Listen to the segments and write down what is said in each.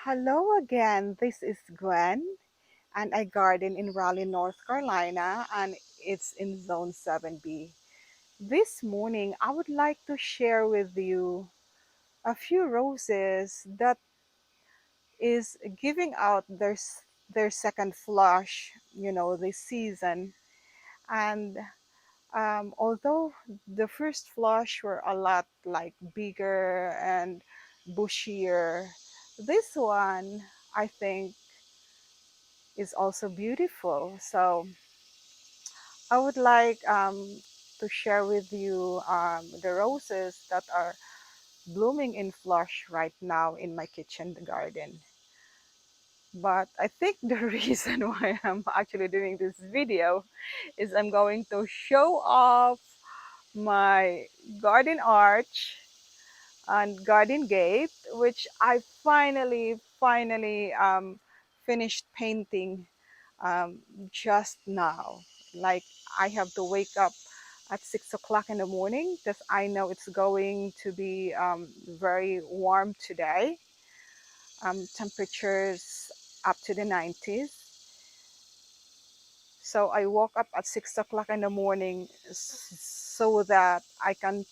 Hello again. This is Gwen, and I garden in Raleigh, North Carolina, and it's in Zone 7B. This morning, I would like to share with you a few roses that is giving out their second flush, this season. And although the first flush were a lot like bigger and bushier, this one, I think, is also beautiful. So I would like to share with you the roses that are blooming in flush right now in my kitchen garden. But I think the reason why I'm actually doing this video is I'm going to show off my garden arch and garden gate, which I finally finished painting um, just now. Like I have to wake up at 6 o'clock in the morning because I know it's going to be very warm today. Temperatures up to the 90s. So I woke up at 6 o'clock in the morning so that I can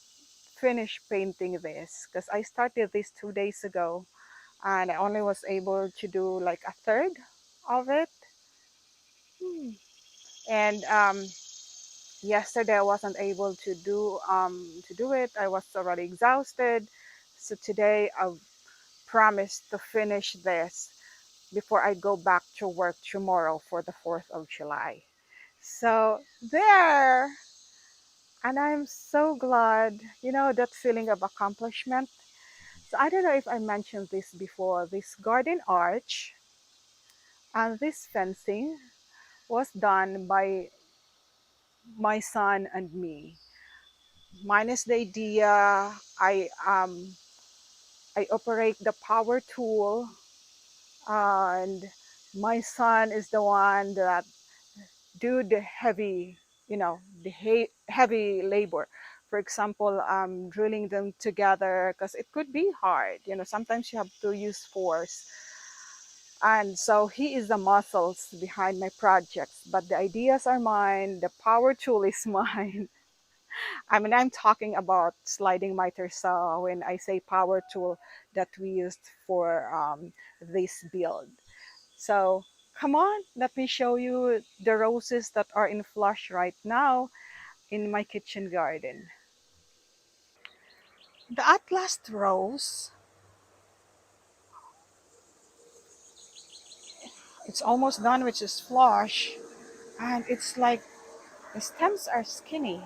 finish painting this because I started this 2 days ago and I only was able to do like a third of it. Hmm. And yesterday I wasn't able to do it. I was already exhausted. So today I promised to finish this before I go back to work tomorrow for the 4th of July. So there, and I'm so glad, that feeling of accomplishment. So I don't know if I mentioned this before. This garden arch and this fencing was done by my son and me. Minus the idea, I operate the power tool, and my son is the one that do the heavy, heavy labor. For example, drilling them together because it could be hard. Sometimes you have to use force. And so he is the muscles behind my projects, but the ideas are mine, the power tool is mine. I mean, I'm talking about sliding miter saw when I say power tool that we used for this build. So come on, let me show you the roses that are in flush right now in my kitchen garden. The Atlas rose, it's almost done, which is flush, and it's like the stems are skinny.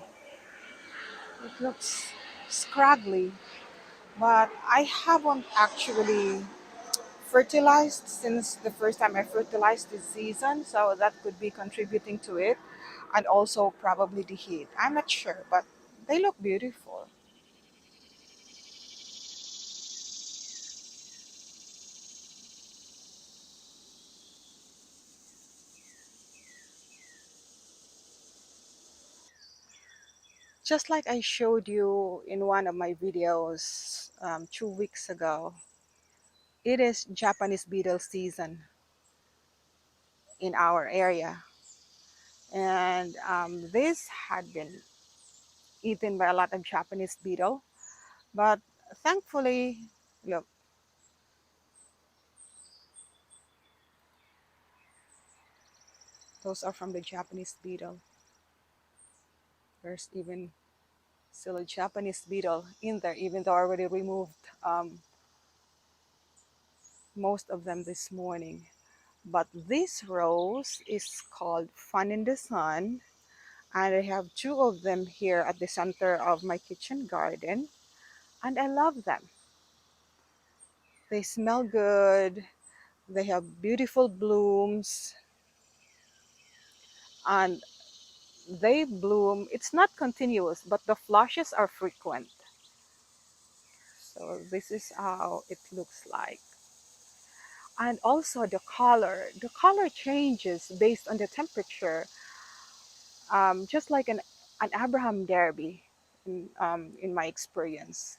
It looks scraggly, but I haven't actually fertilized since the first time I fertilized this season, so that could be contributing to it, and also probably the heat. I'm not sure, but they look beautiful. Just like I showed you in one of my videos 2 weeks ago, it is Japanese beetle season in our area. And this had been eaten by a lot of Japanese beetle. But thankfully, look, those are from the Japanese beetle. There's even still a Japanese beetle in there, even though I already removed most of them this morning. But this rose is called Fun in the Sun, and I have two of them here at the center of my kitchen garden, and I love them. They smell good, they have beautiful blooms, and they bloom. It's not continuous, but the flushes are frequent. So this is how it looks like. And also the color changes based on the temperature, just like an Abraham Derby in my experience.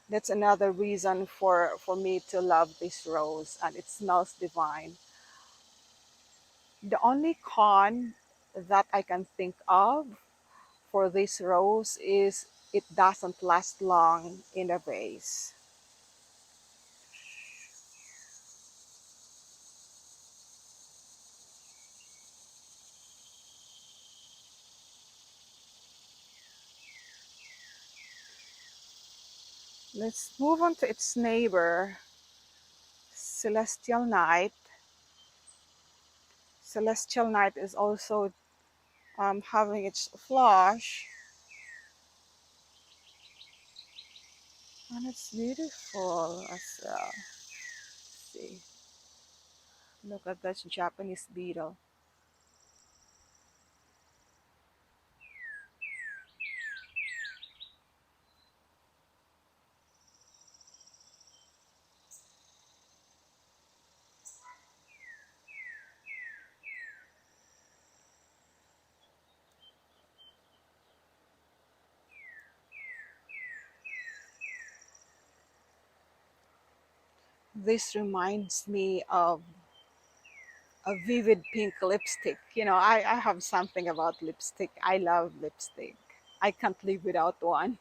That's another reason for me to love this rose, and it smells divine. The only con that I can think of for this rose is it doesn't last long in a vase. Let's move on to its neighbor, Celestial Night. Celestial Night is also having its flush, and it's beautiful as well. See, look at that Japanese beetle. This reminds me of a vivid pink lipstick. I have something about lipstick. I love lipstick. I can't live without one.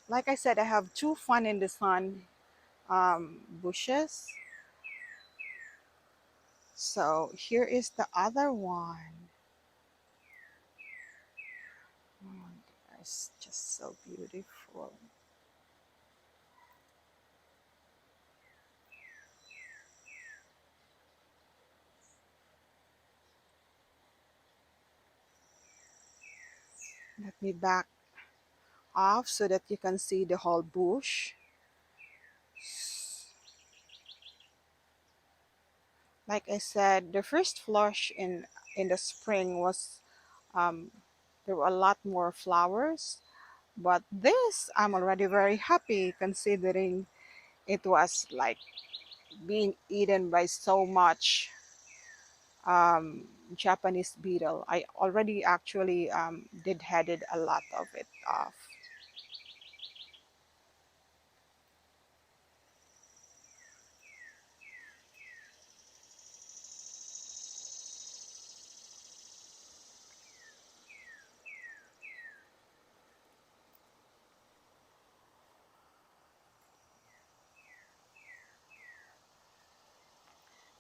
Like I said, I have two fun in the sun bushes. So here is the other one. Oh, it's just so beautiful. Let me back off so that you can see the whole bush. Like I said, the first flush in the spring was um, there were a lot more flowers, but this I'm already very happy considering it was like being eaten by so much um, Japanese beetle. I already actually did headed a lot of it off.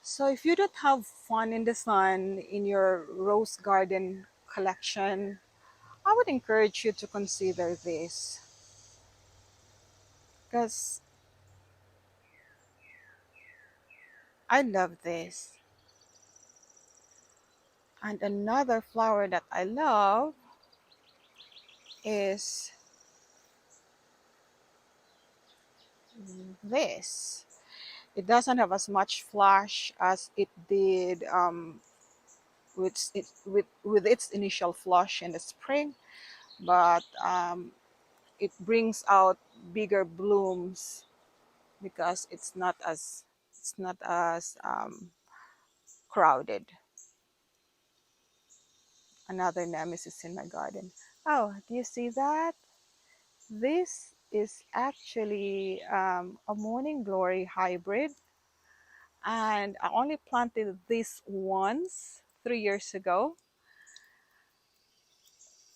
So if you don't have fun in the sun in your rose garden collection, I would encourage you to consider this because I love this. And another flower that I love is this. It doesn't have as much flash as it did with its initial flush in the spring, but it brings out bigger blooms because it's not as crowded. Another nemesis in my garden. Oh, do you see that? This is actually a morning glory hybrid, and I only planted this once 3 years ago,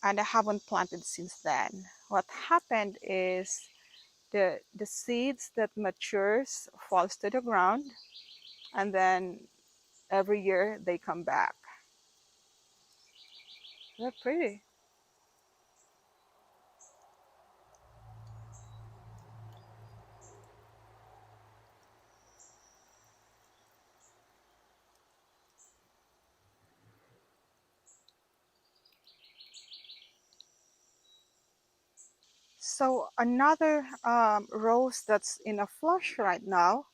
and I haven't planted since then. What happened is the seeds that matures falls to the ground, and then every year they come back. They're pretty. So another rose that's in a flush right now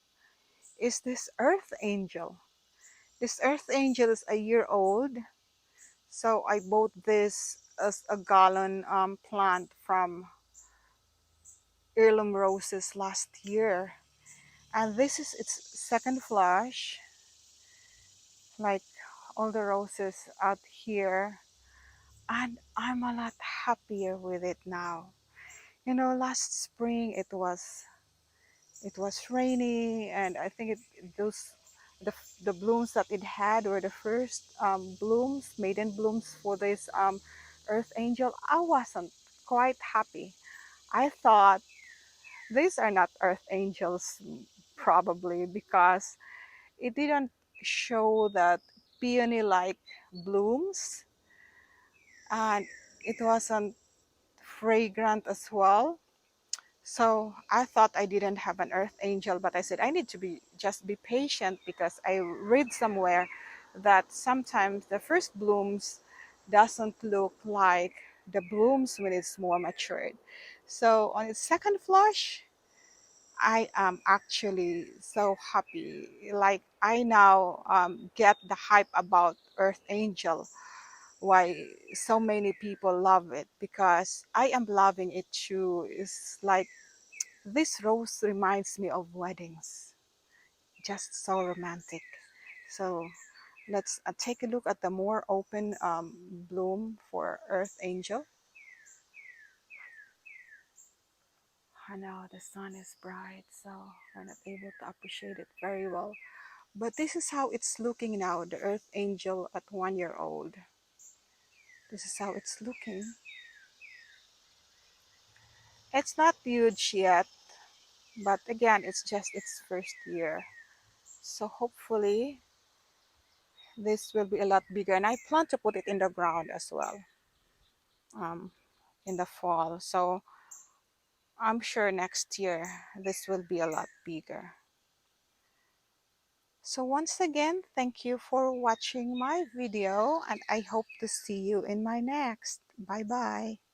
is this earth angel. This earth angel is a year old. So I bought this as a gallon plant from heirloom roses last year. And this is its second flush. like all the roses out here, and I'm a lot happier with it now. You know, last spring it was rainy, and I think those the blooms that it had were the first blooms, maiden blooms for this earth angel. I wasn't quite happy. I thought these are not earth angels, probably because it didn't show that peony like blooms, and it wasn't fragrant as well. So I thought I didn't have an earth angel, but I said I need to be just be patient because I read somewhere that sometimes the first blooms doesn't look like the blooms when it's more matured. So on its second flush, I am actually so happy. Like I now get the hype about earth angel, why so many people love it, because I am loving it too. It's like this rose reminds me of weddings, just so romantic. So let's take a look at the more open bloom for Earth Angel. I know the sun is bright, so we're not able to appreciate it very well. But this is how it's looking now, the Earth Angel at 1 year old. This is how it's looking. It's not huge yet, but again, it's just its first year. So hopefully this will be a lot bigger, and I plan to put it in the ground as well um, in the fall. So I'm sure next year this will be a lot bigger. So once again, thank you for watching my video, and I hope to see you in my next. Bye bye.